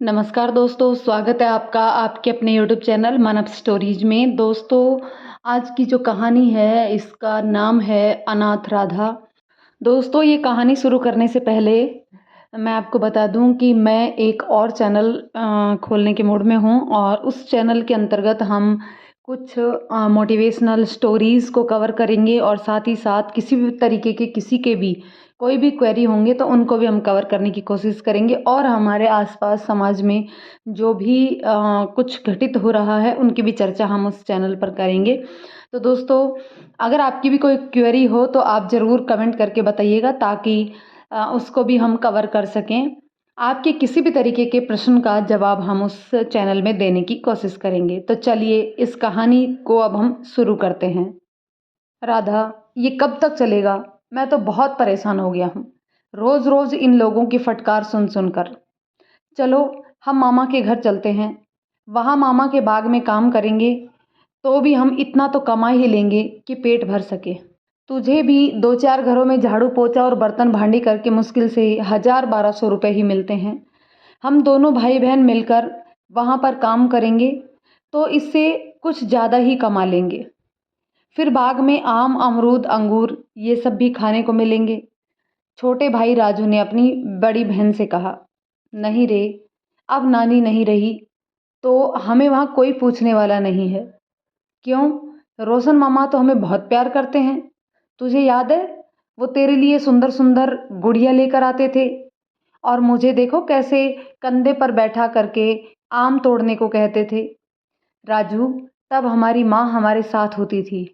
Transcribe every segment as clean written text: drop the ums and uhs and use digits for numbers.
नमस्कार दोस्तों, स्वागत है आपका आपके अपने यूट्यूब चैनल मानव स्टोरीज में। दोस्तों, आज की जो कहानी है इसका नाम है अनाथ राधा। दोस्तों, ये कहानी शुरू करने से पहले मैं आपको बता दूं कि मैं एक और चैनल खोलने के मूड में हूं और उस चैनल के अंतर्गत हम कुछ मोटिवेशनल स्टोरीज़ को कवर करेंगे और साथ ही साथ किसी भी तरीके के किसी के भी कोई भी क्वेरी होंगे तो उनको भी हम कवर करने की कोशिश करेंगे और हमारे आसपास समाज में जो भी कुछ घटित हो रहा है उनकी भी चर्चा हम उस चैनल पर करेंगे। तो दोस्तों, अगर आपकी भी कोई क्वेरी हो तो आप ज़रूर कमेंट करके बताइएगा ताकि उसको भी हम कवर कर सकें। आपके किसी भी तरीके के प्रश्न का जवाब हम उस चैनल में देने की कोशिश करेंगे। तो चलिए इस कहानी को अब हम शुरू करते हैं। राधा, ये कब तक चलेगा? मैं तो बहुत परेशान हो गया हूँ रोज़ रोज़ इन लोगों की फटकार सुन सुन कर। चलो, हम मामा के घर चलते हैं। वहाँ मामा के बाग में काम करेंगे तो भी हम इतना तो कमा ही लेंगे कि पेट भर सके। तुझे भी दो चार घरों में झाड़ू पोछा और बर्तन भांडी करके मुश्किल से 1000-1200 रुपये ही मिलते हैं। हम दोनों भाई बहन मिलकर वहाँ पर काम करेंगे तो इससे कुछ ज़्यादा ही कमा लेंगे। फिर बाग में आम, अमरूद, अंगूर ये सब भी खाने को मिलेंगे। छोटे भाई राजू ने अपनी बड़ी बहन से कहा, नहीं रे, अब नानी नहीं रही तो हमें वहाँ कोई पूछने वाला नहीं है। क्यों? रोशन मामा तो हमें बहुत प्यार करते हैं। तुझे याद है, वो तेरे लिए सुंदर सुंदर गुड़िया लेकर आते थे और मुझे देखो कैसे कंधे पर बैठा करके आम तोड़ने को कहते थे। राजू, तब हमारी माँ हमारे साथ होती थी,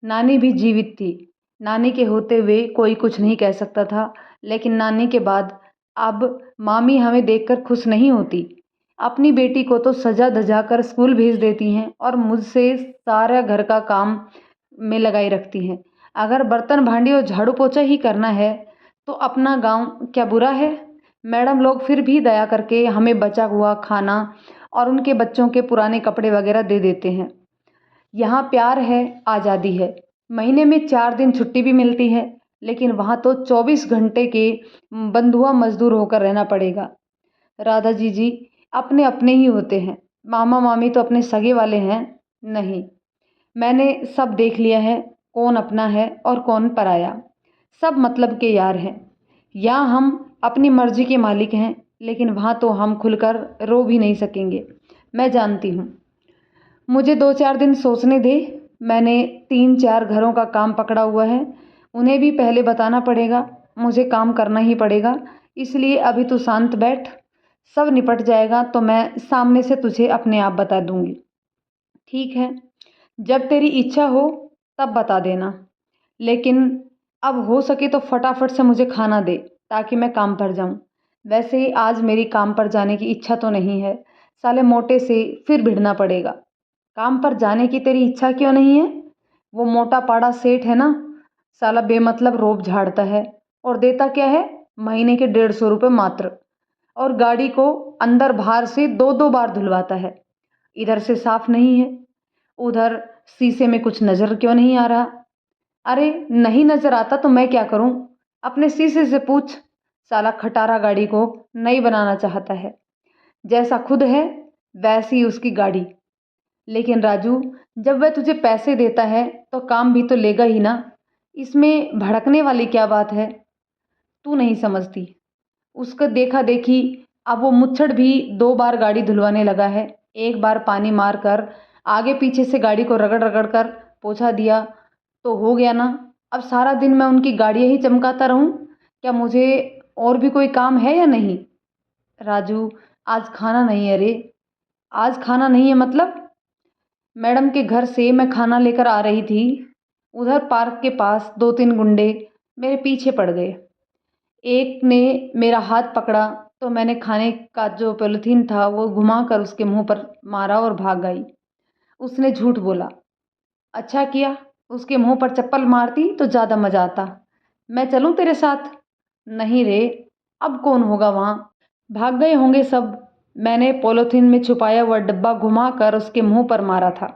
नानी भी जीवित थी। नानी के होते हुए कोई कुछ नहीं कह सकता था, लेकिन नानी के बाद अब मामी हमें देखकर खुश नहीं होती। अपनी बेटी को तो सजा धजा कर स्कूल भेज देती हैं और मुझसे सारा घर का काम में लगाई रखती हैं। अगर बर्तन भांडी और झाड़ू पोछा ही करना है तो अपना गांव क्या बुरा है? मैडम लोग फिर भी दया करके हमें बचा हुआ खाना और उनके बच्चों के पुराने कपड़े वगैरह दे देते हैं। यहाँ प्यार है, आज़ादी है। महीने में 4 दिन छुट्टी भी मिलती है, लेकिन वहाँ तो 24 घंटे के बंधुआ मजदूर होकर रहना पड़ेगा। राधा जी अपने अपने ही होते हैं। मामा मामी तो अपने सगे वाले हैं नहीं। मैंने सब देख लिया है, कौन अपना है और कौन पराया। सब मतलब के यार हैं। यहाँ हम अपनी मर्जी के मालिक हैं, लेकिन वहाँ तो हम खुलकर रो भी नहीं सकेंगे। मैं जानती हूँ। मुझे 2-4 दिन सोचने दे। मैंने 3-4 घरों का काम पकड़ा हुआ है, उन्हें भी पहले बताना पड़ेगा। मुझे काम करना ही पड़ेगा, इसलिए अभी तू शांत बैठ। सब निपट जाएगा तो मैं सामने से तुझे अपने आप बता दूंगी। ठीक है, जब तेरी इच्छा हो तब बता देना, लेकिन अब हो सके तो फटाफट से मुझे खाना दे ताकि मैं काम पर जाऊं। वैसे ही आज मेरी काम पर जाने की इच्छा तो नहीं है, साले मोटे से फिर भिड़ना पड़ेगा। काम पर जाने की तेरी इच्छा क्यों नहीं है? वो मोटा पाड़ा सेठ है ना, साला बेमतलब रोब झाड़ता है और देता क्या है? महीने के 150 रुपये मात्र। और गाड़ी को अंदर बाहर से 2-2 बार धुलवाता है। इधर से साफ नहीं है, उधर शीशे में कुछ नज़र क्यों नहीं आ रहा? अरे नहीं नज़र आता तो मैं क्या करूं? अपने शीशे से पूछ। साला खटारा गाड़ी को नई बनाना चाहता है। जैसा खुद है वैसी उसकी गाड़ी। लेकिन राजू, जब वह तुझे पैसे देता है तो काम भी तो लेगा ही ना। इसमें भड़कने वाली क्या बात है? तू नहीं समझती। उसका देखा देखी अब वो मुच्छड़ भी 2 बार गाड़ी धुलवाने लगा है। एक बार पानी मार कर आगे पीछे से गाड़ी को रगड़ रगड़ कर पोछा दिया तो हो गया ना। अब सारा दिन मैं उनकी गाड़ियाँ ही चमकाता रहूं? क्या मुझे और भी कोई काम है या नहीं? राजू, आज खाना नहीं है रे। आज खाना नहीं है मतलब? मैडम के घर से मैं खाना लेकर आ रही थी, उधर पार्क के पास 2-3 गुंडे मेरे पीछे पड़ गए। एक ने मेरा हाथ पकड़ा तो मैंने खाने का जो पॉलीथीन था वो घुमाकर उसके मुंह पर मारा और भाग गई। उसने झूठ बोला। अच्छा किया, उसके मुंह पर चप्पल मारती तो ज़्यादा मज़ा आता। मैं चलूं तेरे साथ? नहीं रे, अब कौन होगा वहाँ? भाग गए होंगे सब। मैंने पॉलीथीन में छुपाया हुआ डब्बा घुमा कर उसके मुंह पर मारा था,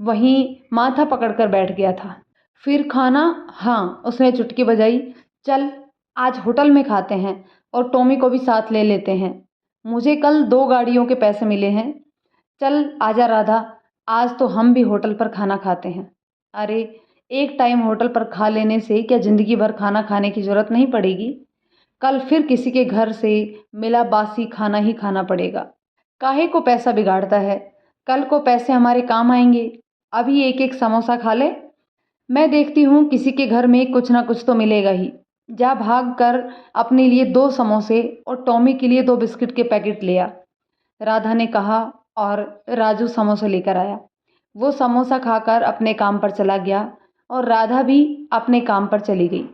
वहीं माथा पकड़कर बैठ गया था। फिर खाना? हाँ, उसने चुटकी बजाई। चल, आज होटल में खाते हैं और टॉमी को भी साथ ले लेते हैं। मुझे कल 2 गाड़ियों के पैसे मिले हैं। चल आजा राधा, आज तो हम भी होटल पर खाना खाते हैं। अरे, एक टाइम होटल पर खा लेने से क्या ज़िंदगी भर खाना खाने की ज़रूरत नहीं पड़ेगी? कल फिर किसी के घर से मिला बासी खाना ही खाना पड़ेगा। काहे को पैसा बिगाड़ता है? कल को पैसे हमारे काम आएंगे। अभी एक एक समोसा खा ले। मैं देखती हूँ किसी के घर में कुछ ना कुछ तो मिलेगा ही। जा भाग कर अपने लिए 2 समोसे और टॉमी के लिए 2 बिस्किट के पैकेट ले आ। राधा ने कहा और राजू समोसा लेकर आया। वो समोसा खाकर अपने काम पर चला गया और राधा भी अपने काम पर चली गई।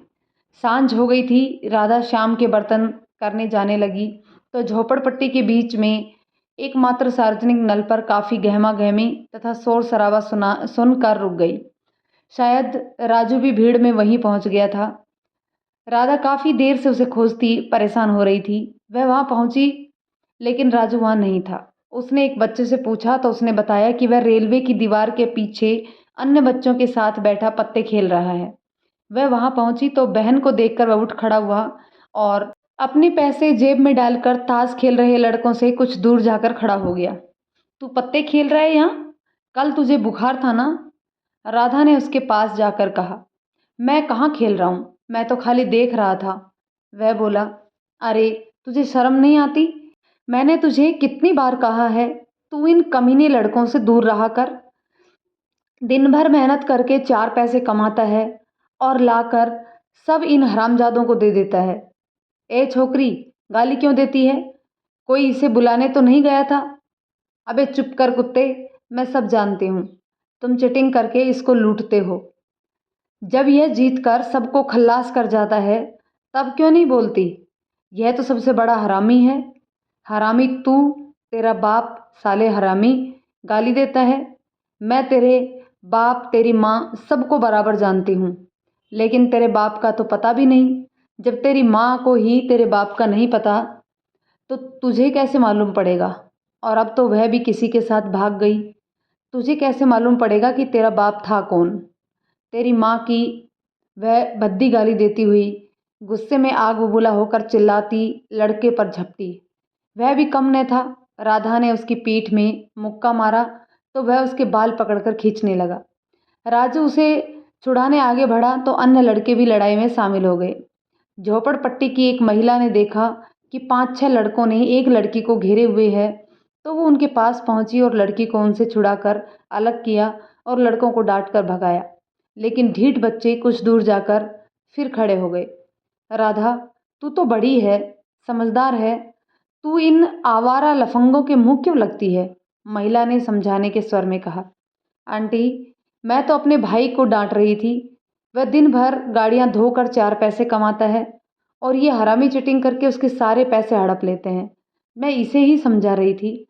सांझ हो गई थी। राधा शाम के बर्तन करने जाने लगी तो झोपड़पट्टी के बीच में एकमात्र सार्वजनिक नल पर काफ़ी गहमा गहमी तथा शोर शराबा सुनकर रुक गई। शायद राजू भी भीड़ में वहीं पहुंच गया था। राधा काफ़ी देर से उसे खोजती परेशान हो रही थी। वह वहां पहुंची लेकिन राजू वहां नहीं था। उसने एक बच्चे से पूछा तो उसने बताया कि वह रेलवे की दीवार के पीछे अन्य बच्चों के साथ बैठा पत्ते खेल रहा है। वह वहां पहुंची तो बहन को देखकर वह उठ खड़ा हुआ और अपने पैसे जेब में डालकर ताश खेल रहे लड़कों से कुछ दूर जाकर खड़ा हो गया। तू पत्ते खेल रहा है यहाँ? कल तुझे बुखार था ना? राधा ने उसके पास जाकर कहा। मैं कहाँ खेल रहा हूँ, मैं तो खाली देख रहा था। वह बोला, अरे तुझे शर्म नहीं आती? मैंने तुझे कितनी बार कहा है तू इन कमीने लड़कों से दूर रहा कर। दिन भर मेहनत करके 4 पैसे कमाता है और लाकर सब इन हरामजादों को दे देता है। ए छोकरी, गाली क्यों देती है? कोई इसे बुलाने तो नहीं गया था? अबे चुप कर कुत्ते, मैं सब जानती हूँ। तुम चीटिंग करके इसको लूटते हो। जब यह जीत कर सबको खल्लास कर जाता है तब क्यों नहीं बोलती? यह तो सबसे बड़ा हरामी है। हरामी तू, तेरा बाप साले हरामी गाली देता है। मैं तेरे बाप तेरी माँ सबको बराबर जानती हूँ, लेकिन तेरे बाप का तो पता भी नहीं। जब तेरी माँ को ही तेरे बाप का नहीं पता तो तुझे कैसे मालूम पड़ेगा? और अब तो वह भी किसी के साथ भाग गई। तुझे कैसे मालूम पड़ेगा कि तेरा बाप था कौन? तेरी माँ की वह भद्दी गाली देती हुई गुस्से में आग बबूला होकर चिल्लाती लड़के पर झपटी। वह भी कम न था। राधा ने उसकी पीठ में मुक्का मारा तो वह उसके बाल पकड़कर खींचने लगा। राजू उसे छुड़ाने आगे बढ़ा तो अन्य लड़के भी लड़ाई में शामिल हो गए। झोपड़पट्टी की एक महिला ने देखा कि 5-6 लड़कों ने एक लड़की को घेरे हुए है तो वो उनके पास पहुंची और लड़की को उनसे छुड़ाकर अलग किया और लड़कों को डांट कर भगाया। लेकिन ढीठ बच्चे कुछ दूर जाकर फिर खड़े हो गए। राधा, तू तो बड़ी है, समझदार है, तू इन आवारा लफंगों के मुंह क्यों लगती है? महिला ने समझाने के स्वर में कहा। आंटी, मैं तो अपने भाई को डांट रही थी। वह दिन भर गाड़ियां धोकर 4 पैसे कमाता है और ये हरामी चिटिंग करके उसके सारे पैसे हड़प लेते हैं। मैं इसे ही समझा रही थी।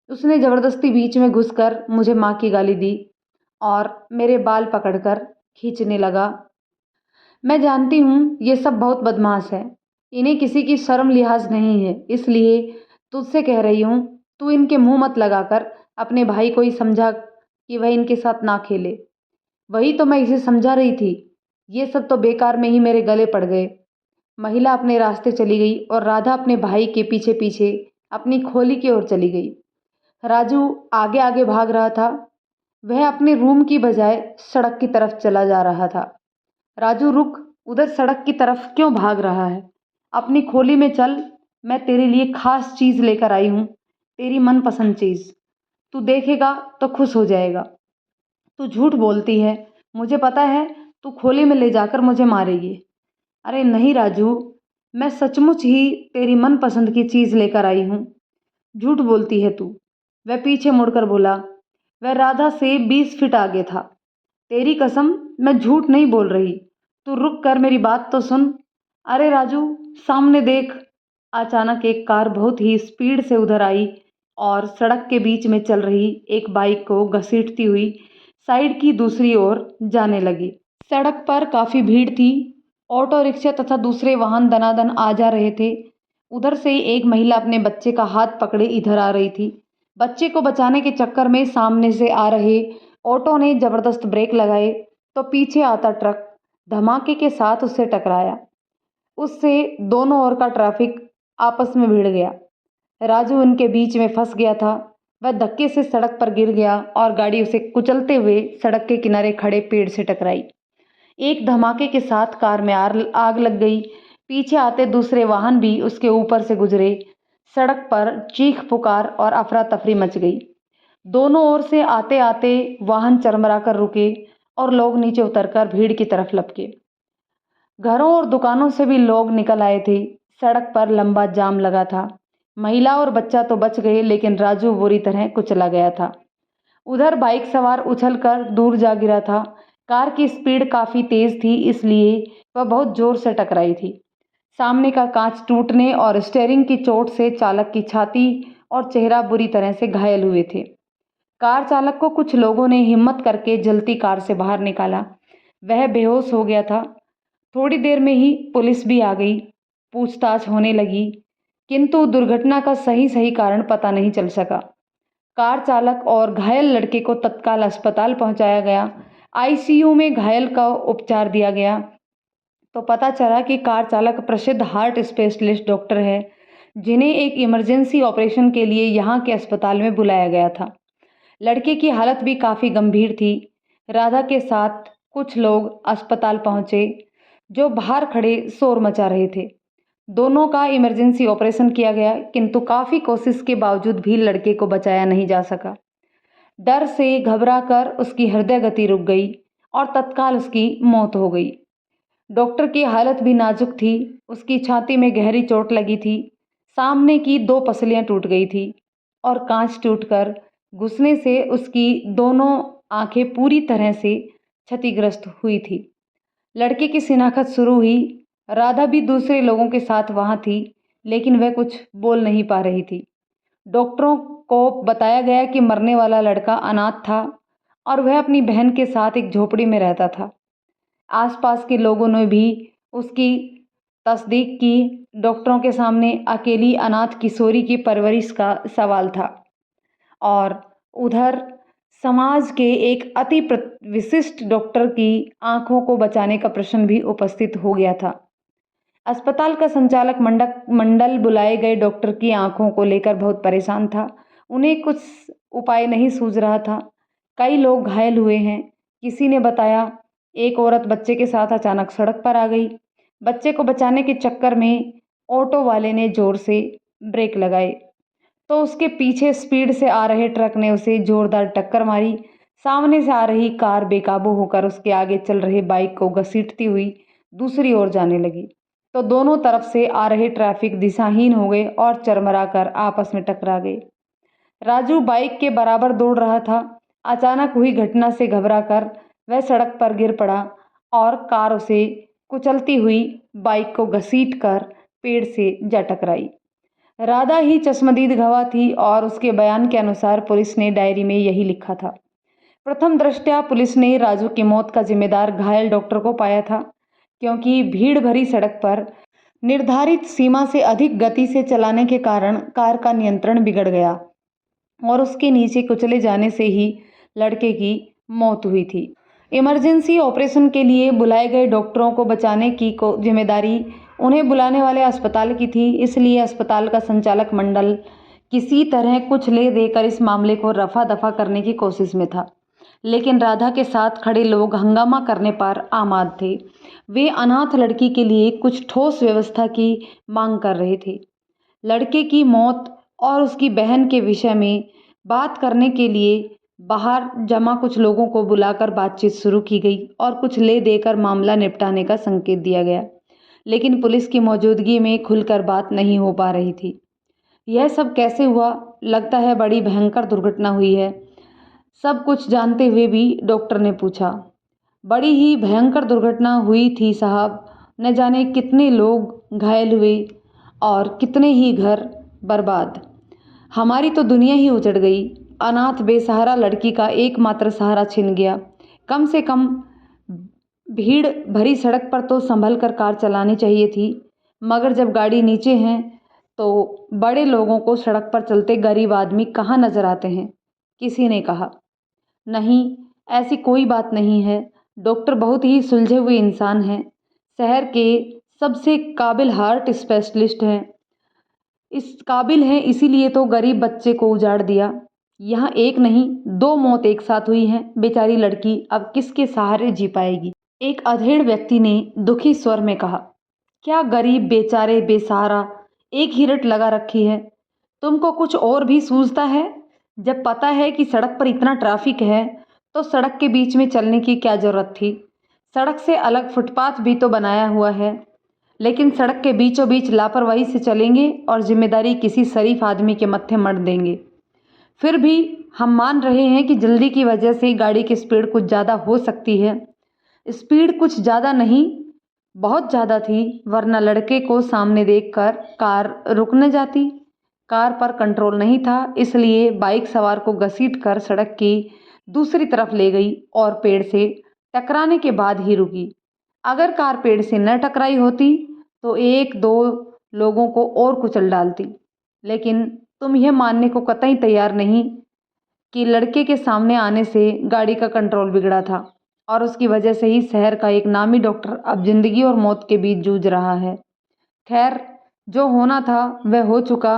उसने ज़बरदस्ती बीच में घुसकर मुझे माँ की गाली दी और मेरे बाल पकड़कर खींचने लगा। मैं जानती हूँ ये सब बहुत बदमाश है, इन्हें किसी की शर्म लिहाज नहीं है, इसलिए तुझसे कह रही हूँ तू इनके मुंह मत लगाकर अपने भाई को ही समझा कि वह इनके साथ ना खेले। वही तो मैं इसे समझा रही थी। ये सब तो बेकार में ही मेरे गले पड़ गए। महिला अपने रास्ते चली गई और राधा अपने भाई के पीछे पीछे अपनी खोली की ओर चली गई। राजू आगे आगे भाग रहा था। वह अपने रूम की बजाय सड़क की तरफ चला जा रहा था। राजू रुक, उधर सड़क की तरफ क्यों भाग रहा है? अपनी खोली में चल, मैं तेरे लिए खास चीज़ लेकर आई हूँ, तेरी मनपसंद चीज़। तू देखेगा तो खुश हो जाएगा। तू झूठ बोलती है, मुझे पता है। तू खोली में ले जाकर मुझे मारेगी। अरे नहीं राजू, मैं सचमुच ही तेरी मनपसंद की चीज़ लेकर आई हूँ। झूठ बोलती है तू। वह पीछे मुड़कर बोला। वह राधा से 20 फीट आगे था। तेरी कसम, मैं झूठ नहीं बोल रही। तू रुक कर मेरी बात तो सुन। अरे राजू, सामने देख। अचानक एक कार बहुत ही स्पीड से उधर आई और सड़क के बीच में चल रही एक बाइक को घसीटती हुई साइड की दूसरी ओर जाने लगी। सड़क पर काफ़ी भीड़ थी। ऑटो रिक्शा तथा दूसरे वाहन दनादन आ जा रहे थे। उधर से एक महिला अपने बच्चे का हाथ पकड़े इधर आ रही थी। बच्चे को बचाने के चक्कर में सामने से आ रहे ऑटो ने जबरदस्त ब्रेक लगाए तो पीछे आता ट्रक धमाके के साथ उससे टकराया। उससे दोनों ओर का ट्रैफिक आपस में भिड़ गया। राजू उनके बीच में फंस गया था। वह धक्के से सड़क पर गिर गया और गाड़ी उसे कुचलते हुए सड़क के किनारे खड़े पेड़ से टकराई। एक धमाके के साथ कार में आग लग गई। पीछे आते दूसरे वाहन भी उसके ऊपर से गुजरे। सड़क पर चीख पुकार और अफरा तफरी मच गई। दोनों ओर से आते आते वाहन चरमराकर रुके और लोग नीचे उतरकर भीड़ की तरफ लपके। घरों और दुकानों से भी लोग निकल आए थे। सड़क पर लंबा जाम लगा था। महिला और बच्चा तो बच गए, लेकिन राजू बुरी तरह कुचला गया था। उधर बाइक सवार उछलकर दूर जा गिरा था। कार की स्पीड काफी तेज थी, इसलिए वह बहुत जोर से टकराई थी। सामने का कांच टूटने और स्टीयरिंग की चोट से चालक की छाती और चेहरा बुरी तरह से घायल हुए थे। कार चालक को कुछ लोगों ने हिम्मत करके जलती कार से बाहर निकाला। वह बेहोश हो गया था। थोड़ी देर में ही पुलिस भी आ गई। पूछताछ होने लगी, किंतु दुर्घटना का सही कारण पता नहीं चल सका। कार चालक और घायल लड़के को तत्काल अस्पताल पहुंचाया गया। आईसीयू में घायल का उपचार दिया गया तो पता चला कि कार चालक प्रसिद्ध हार्ट स्पेशलिस्ट डॉक्टर है, जिन्हें एक इमरजेंसी ऑपरेशन के लिए यहाँ के अस्पताल में बुलाया गया था। लड़के की हालत भी काफ़ी गंभीर थी। राधा के साथ कुछ लोग अस्पताल पहुंचे, जो बाहर खड़े शोर मचा रहे थे। दोनों का इमरजेंसी ऑपरेशन किया गया, किंतु काफ़ी कोशिश के बावजूद भी लड़के को बचाया नहीं जा सका। डर से घबराकर उसकी हृदय गति रुक गई और तत्काल उसकी मौत हो गई। डॉक्टर की हालत भी नाजुक थी। उसकी छाती में गहरी चोट लगी थी। सामने की 2 पसलियां टूट गई थी और कांच टूटकर घुसने से उसकी दोनों आंखें पूरी तरह से क्षतिग्रस्त हुई थी। लड़के की शिनाख्त शुरू हुई। राधा भी दूसरे लोगों के साथ वहां थी, लेकिन वह कुछ बोल नहीं पा रही थी। डॉक्टरों को बताया गया कि मरने वाला लड़का अनाथ था और वह अपनी बहन के साथ एक झोपड़ी में रहता था। आसपास के लोगों ने भी उसकी तस्दीक की। डॉक्टरों के सामने अकेली अनाथ किशोरी की परवरिश का सवाल था और उधर समाज के एक अति विशिष्ट डॉक्टर की आंखों को बचाने का प्रश्न भी उपस्थित हो गया था। अस्पताल का संचालक मंडल बुलाए गए डॉक्टर की आंखों को लेकर बहुत परेशान था। उन्हें कुछ उपाय नहीं सूझ रहा था। कई लोग घायल हुए हैं। किसी ने बताया एक औरत बच्चे के साथ अचानक सड़क पर आ गई। बच्चे को बचाने के चक्कर में ऑटो वाले ने जोर से ब्रेक लगाए तो उसके पीछे स्पीड से आ रहे ट्रक ने उसे जोरदार टक्कर मारी। सामने से आ रही कार बेकाबू होकर उसके आगे चल रहे बाइक को घसीटती हुई दूसरी ओर जाने लगी, तो दोनों तरफ से आ रहे ट्रैफिक दिशाहीन हो गए और चरमराकर आपस में टकरा गए। राजू बाइक के बराबर दौड़ रहा था। अचानक हुई घटना से घबराकर वह सड़क पर गिर पड़ा और कार उसे कुचलती हुई बाइक को घसीटकर पेड़ से जा टकराई। राधा ही चश्मदीद गवाह थी और उसके बयान के अनुसार पुलिस ने डायरी में यही लिखा था। प्रथम दृष्टया पुलिस ने राजू की मौत का जिम्मेदार घायल डॉक्टर को पाया था, क्योंकि भीड़ भरी सड़क पर निर्धारित सीमा से अधिक गति से चलाने के कारण कार का नियंत्रण बिगड़ गया और उसके नीचे कुचले जाने से ही लड़के की मौत हुई थी। इमरजेंसी ऑपरेशन के लिए बुलाए गए डॉक्टरों को बचाने की जिम्मेदारी उन्हें बुलाने वाले अस्पताल की थी, इसलिए अस्पताल का संचालक मंडल किसी तरह कुछ ले देकर इस मामले को रफा दफा करने की कोशिश में था। लेकिन राधा के साथ खड़े लोग हंगामा करने पर आमाद थे। वे अनाथ लड़की के लिए कुछ ठोस व्यवस्था की मांग कर रहे थे। लड़के की मौत और उसकी बहन के विषय में बात करने के लिए बाहर जमा कुछ लोगों को बुलाकर बातचीत शुरू की गई और कुछ ले देकर मामला निपटाने का संकेत दिया गया, लेकिन पुलिस की मौजूदगी में खुलकर बात नहीं हो पा रही थी। यह सब कैसे हुआ? लगता है बड़ी भयंकर दुर्घटना हुई है, सब कुछ जानते हुए भी डॉक्टर ने पूछा। बड़ी ही भयंकर दुर्घटना हुई थी साहब, न जाने कितने लोग घायल हुए और कितने ही घर बर्बाद। हमारी तो दुनिया ही उजड़ गई। अनाथ बेसहारा लड़की का एकमात्र सहारा छिन गया। कम से कम भीड़ भरी सड़क पर तो संभल कर कार चलानी चाहिए थी, मगर जब गाड़ी नीचे है तो बड़े लोगों को सड़क पर चलते गरीब आदमी कहाँ नजर आते हैं? किसी ने कहा, नहीं, ऐसी कोई बात नहीं है। डॉक्टर बहुत ही सुलझे हुए इंसान हैं, शहर के सबसे काबिल हार्ट स्पेशलिस्ट हैं। इस काबिल हैं, इसीलिए तो गरीब बच्चे को उजाड़ दिया। यहाँ एक नहीं, दो मौत एक साथ हुई हैं। बेचारी लड़की अब किसके सहारे जी पाएगी? एक अधेड़ व्यक्ति ने दुखी स्वर में कहा। क्या गरीब बेचारे बेसहारा एक ही रट लगा रखी है? तुमको कुछ और भी सूझता है? जब पता है कि सड़क पर इतना ट्रैफिक है तो सड़क के बीच में चलने की क्या जरूरत थी? सड़क से अलग फुटपाथ भी तो बनाया हुआ है, लेकिन सड़क के बीचों बीच लापरवाही से चलेंगे और जिम्मेदारी किसी शरीफ आदमी के मत्थे मढ़ देंगे। फिर भी हम मान रहे हैं कि जल्दी की वजह से गाड़ी की स्पीड कुछ ज़्यादा हो सकती है। स्पीड कुछ ज़्यादा नहीं, बहुत ज़्यादा थी, वरना लड़के को सामने देखकर कार रुक न जाती। कार पर कंट्रोल नहीं था, इसलिए बाइक सवार को घसीटकर सड़क की दूसरी तरफ ले गई और पेड़ से टकराने के बाद ही रुकी। अगर कार पेड़ से न टकराई होती तो एक दो लोगों को और कुचल डालती। लेकिन तुम यह मानने को कतई तैयार नहीं कि लड़के के सामने आने से गाड़ी का कंट्रोल बिगड़ा था और उसकी वजह से ही शहर का एक नामी डॉक्टर अब जिंदगी और मौत के बीच जूझ रहा है। खैर, जो होना था वह हो चुका।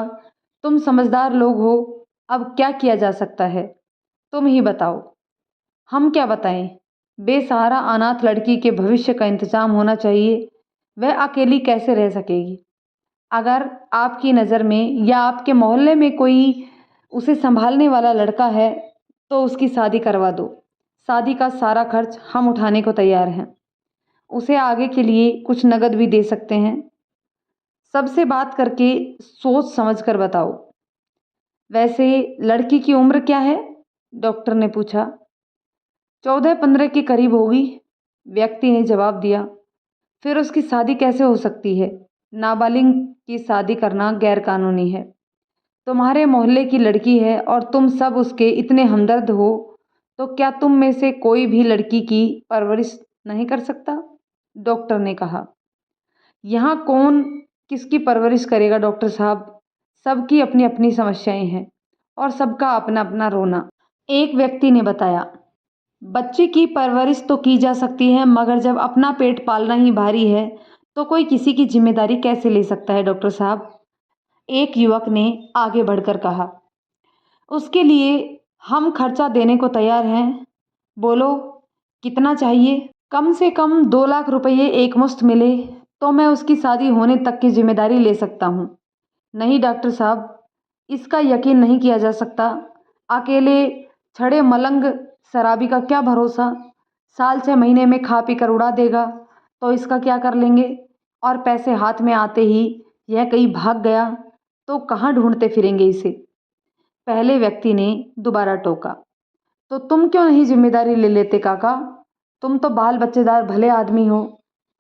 तुम समझदार लोग हो, अब क्या किया जा सकता है? तुम ही बताओ। हम क्या बताएं? बेसहारा अनाथ लड़की के भविष्य का इंतजाम होना चाहिए। वह अकेली कैसे रह सकेगी? अगर आपकी नज़र में या आपके मोहल्ले में कोई उसे संभालने वाला लड़का है तो उसकी शादी करवा दो। शादी का सारा खर्च हम उठाने को तैयार हैं। उसे आगे के लिए कुछ नगद भी दे सकते हैं। सबसे बात करके सोच समझ कर बताओ। वैसे लड़की की उम्र क्या है? डॉक्टर ने पूछा। 14-15 के करीब होगी, व्यक्ति ने जवाब दिया। फिर उसकी शादी कैसे हो सकती है? नाबालिग की शादी करना गैरकानूनी है। तुम्हारे मोहल्ले की लड़की है और तुम सब उसके इतने हमदर्द हो, तो क्या तुम में से कोई भी लड़की की परवरिश नहीं कर सकता? डॉक्टर ने कहा। यहाँ कौन किसकी परवरिश करेगा डॉक्टर साहब? सबकी अपनी अपनी समस्याएं हैं और सबका अपना अपना रोना। एक व्यक्ति ने बताया। बच्चे की परवरिश तो की जा सकती है, मगर जब अपना पेट पालना ही भारी है तो कोई किसी की जिम्मेदारी कैसे ले सकता है डॉक्टर साहब? एक युवक ने आगे बढ़कर कहा। उसके लिए हम खर्चा देने को तैयार हैं। बोलो, कितना चाहिए? कम से कम 2 लाख रुपये एक मुश्त मिले तो मैं उसकी शादी होने तक की जिम्मेदारी ले सकता हूँ। नहीं डॉक्टर साहब, इसका यकीन नहीं किया जा सकता। अकेले छड़े मलंग शराबी का क्या भरोसा? साल 6 महीने में खा पी कर उड़ा देगा तो इसका क्या कर लेंगे? और पैसे हाथ में आते ही यह कहीं भाग गया तो कहाँ ढूंढते फिरेंगे इसे? पहले व्यक्ति ने दोबारा टोका। तो तुम क्यों नहीं जिम्मेदारी ले लेते काका? तुम तो बाल बच्चेदार भले आदमी हो।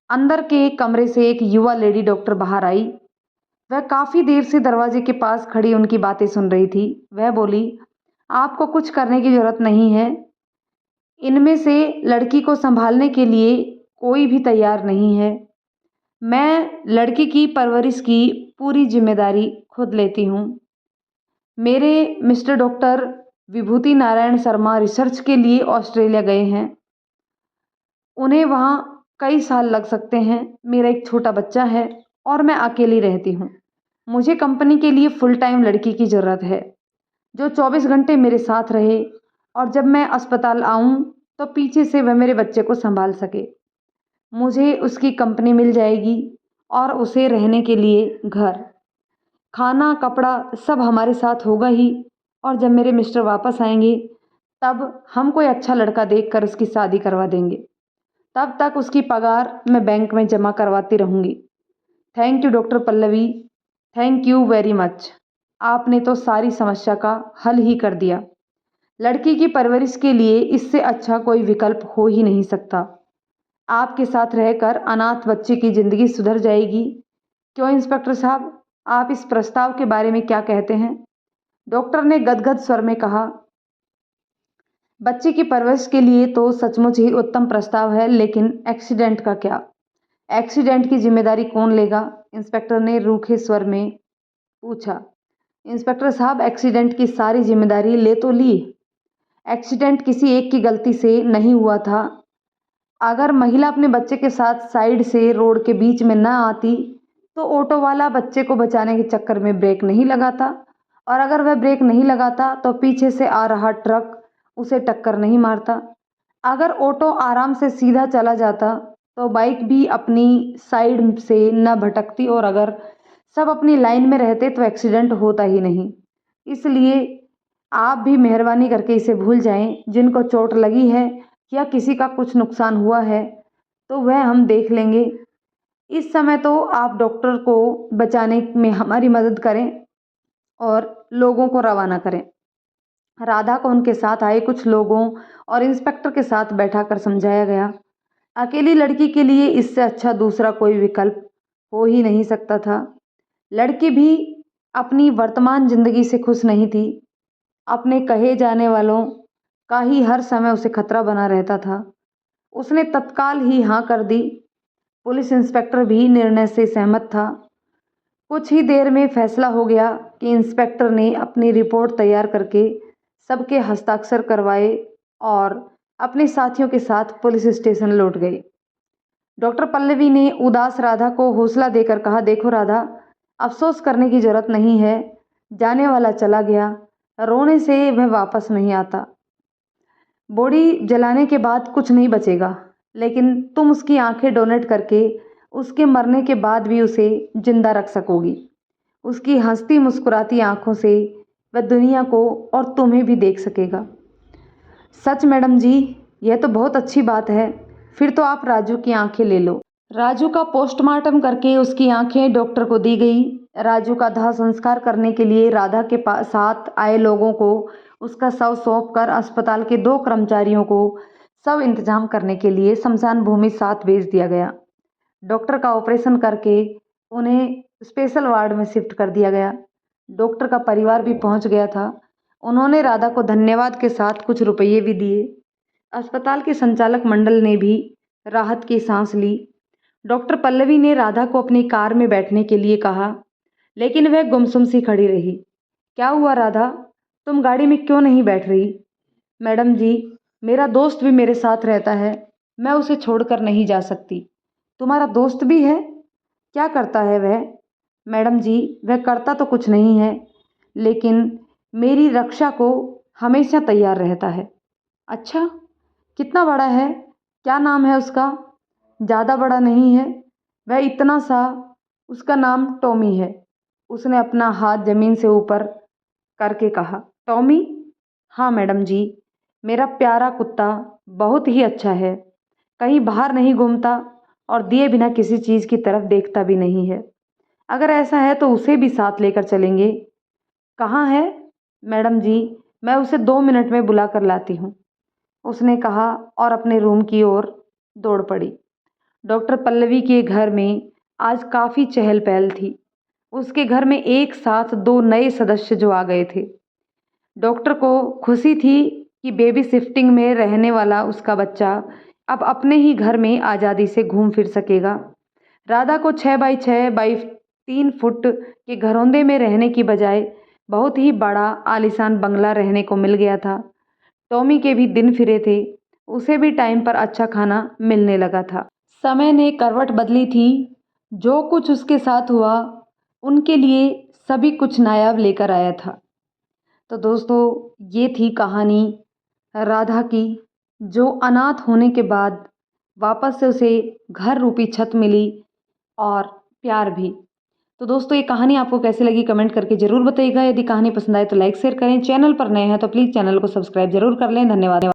अंदर के एक कमरे से एक युवा लेडी डॉक्टर बाहर आई। वह काफी देर से दरवाजे के पास खड़ी उनकी बातें सुन रही थी। वह बोली, आपको कुछ करने की जरूरत नहीं है। इनमें से लड़की को संभालने के लिए कोई भी तैयार नहीं है। मैं लड़की की परवरिश की पूरी जिम्मेदारी खुद लेती हूँ। मेरे मिस्टर डॉक्टर विभूति नारायण शर्मा रिसर्च के लिए ऑस्ट्रेलिया गए हैं। उन्हें वहाँ कई साल लग सकते हैं। मेरा एक छोटा बच्चा है और मैं अकेली रहती हूँ। मुझे कंपनी के लिए फुल टाइम लड़की की ज़रूरत है जो 24 घंटे मेरे साथ रहे और जब मैं अस्पताल आऊँ तो पीछे से वह मेरे बच्चे को संभाल सके। मुझे उसकी कंपनी मिल जाएगी और उसे रहने के लिए घर, खाना, कपड़ा सब हमारे साथ होगा ही। और जब मेरे मिस्टर वापस आएंगे तब हम कोई अच्छा लड़का देखकर उसकी शादी करवा देंगे। तब तक उसकी पगार मैं बैंक में जमा करवाती रहूँगी। Thank you doctor Pallavi, thank you very much. आपने तो सारी समस्या का हल ही कर दिया। लड़की की परवरिश के लिए इससे अच्छा कोई विकल्प हो ही नहीं सकता। आपके साथ रहकर अनाथ बच्चे की ज़िंदगी सुधर जाएगी। क्यों इंस्पेक्टर साहब, आप इस प्रस्ताव के बारे में क्या कहते हैं? डॉक्टर ने गदगद स्वर में कहा। बच्चे की परवरिश के लिए तो सचमुच ही उत्तम प्रस्ताव है, लेकिन एक्सीडेंट का क्या? एक्सीडेंट की जिम्मेदारी कौन लेगा? इंस्पेक्टर ने रूखे स्वर में पूछा। इंस्पेक्टर साहब, एक्सीडेंट की सारी जिम्मेदारी ले तो ली। एक्सीडेंट किसी एक की गलती से नहीं हुआ था। अगर महिला अपने बच्चे के साथ साइड से रोड के बीच में न आती तो ऑटो वाला बच्चे को बचाने के चक्कर में ब्रेक नहीं लगाता, और अगर वह ब्रेक नहीं लगाता तो पीछे से आ रहा ट्रक उसे टक्कर नहीं मारता। अगर ऑटो आराम से सीधा चला जाता तो बाइक भी अपनी साइड से न भटकती, और अगर सब अपनी लाइन में रहते तो एक्सीडेंट होता ही नहीं। इसलिए आप भी मेहरबानी करके इसे भूल जाएं। जिनको चोट लगी है या किसी का कुछ नुकसान हुआ है तो वह हम देख लेंगे। इस समय तो आप डॉक्टर को बचाने में हमारी मदद करें और लोगों को रवाना करें। राधा को उनके साथ आए कुछ लोगों और इंस्पेक्टर के साथ बैठाकर समझाया गया। अकेली लड़की के लिए इससे अच्छा दूसरा कोई विकल्प हो ही नहीं सकता था। लड़की भी अपनी वर्तमान जिंदगी से खुश नहीं थी। अपने कहे जाने वालों का ही हर समय उसे खतरा बना रहता था। उसने तत्काल ही हाँ कर दी। पुलिस इंस्पेक्टर भी निर्णय से सहमत था। कुछ ही देर में फैसला हो गया कि इंस्पेक्टर ने अपनी रिपोर्ट तैयार करके सबके हस्ताक्षर करवाए और अपने साथियों के साथ पुलिस स्टेशन लौट गए। डॉक्टर पल्लवी ने उदास राधा को हौसला देकर कहा, देखो राधा, अफसोस करने की जरूरत नहीं है। जाने वाला चला गया, रोने से वह वापस नहीं आता। बॉडी जलाने के बाद कुछ नहीं बचेगा, लेकिन तुम उसकी आंखें डोनेट करके उसके मरने के बाद भी उसे जिंदा रख सकोगी। उसकी हंसती मुस्कुराती आंखों से वह दुनिया को और तुम्हें भी देख सकेगा। सच मैडम जी, यह तो बहुत अच्छी बात है। फिर तो आप राजू की आंखें ले लो। राजू का पोस्टमार्टम करके उसकी आंखें डॉक्टर को दी गई। राजू का दाह संस्कार करने के लिए राधा के साथ आए लोगों को उसका शव सौंप कर अस्पताल के 2 कर्मचारियों को सब इंतजाम करने के लिए शमशान भूमि साथ भेज दिया गया। डॉक्टर का ऑपरेशन करके उन्हें स्पेशल वार्ड में शिफ्ट कर दिया गया। डॉक्टर का परिवार भी पहुंच गया था। उन्होंने राधा को धन्यवाद के साथ कुछ रुपये भी दिए। अस्पताल के संचालक मंडल ने भी राहत की सांस ली। डॉक्टर पल्लवी ने राधा को अपनी कार में बैठने के लिए कहा, लेकिन वह गुमसुम सी खड़ी रही। क्या हुआ राधा, तुम गाड़ी में क्यों नहीं बैठ रही? मैडम जी, मेरा दोस्त भी मेरे साथ रहता है, मैं उसे छोड़कर नहीं जा सकती। तुम्हारा दोस्त भी है? क्या करता है वह? मैडम जी, वह करता तो कुछ नहीं है, लेकिन मेरी रक्षा को हमेशा तैयार रहता है। अच्छा, कितना बड़ा है? क्या नाम है उसका? ज़्यादा बड़ा नहीं है, वह इतना सा, उसका नाम टॉमी है। उसने अपना हाथ जमीन से ऊपर करके कहा। टॉमी? हाँ मैडम जी, मेरा प्यारा कुत्ता बहुत ही अच्छा है। कहीं बाहर नहीं घूमता और दिए बिना किसी चीज़ की तरफ देखता भी नहीं है। अगर ऐसा है तो उसे भी साथ लेकर चलेंगे। कहाँ है? मैडम जी, मैं उसे 2 मिनट में बुला कर लाती हूँ, उसने कहा और अपने रूम की ओर दौड़ पड़ी। डॉक्टर पल्लवी के घर में आज काफ़ी चहल पहल थी। उसके घर में एक साथ 2 नए सदस्य जो आ गए थे। डॉक्टर को खुशी थी कि बेबी शिफ्टिंग में रहने वाला उसका बच्चा अब अपने ही घर में आज़ादी से घूम फिर सकेगा। राधा को 6 बाई 6 बाई 3 फुट के घरौंदे में रहने की बजाय बहुत ही बड़ा आलीशान बंगला रहने को मिल गया था। टॉमी के भी दिन फिरे थे, उसे भी टाइम पर अच्छा खाना मिलने लगा था। समय ने करवट बदली थी। जो कुछ उसके साथ हुआ, उनके लिए सभी कुछ नायाब लेकर आया था। तो दोस्तों, ये थी कहानी राधा की, जो अनाथ होने के बाद वापस से उसे घर रूपी छत मिली और प्यार भी। तो दोस्तों, ये कहानी आपको कैसी लगी कमेंट करके ज़रूर बताइएगा। यदि कहानी पसंद आए तो लाइक शेयर करें। चैनल पर नए हैं तो प्लीज़ चैनल को सब्सक्राइब जरूर कर लें। धन्यवाद।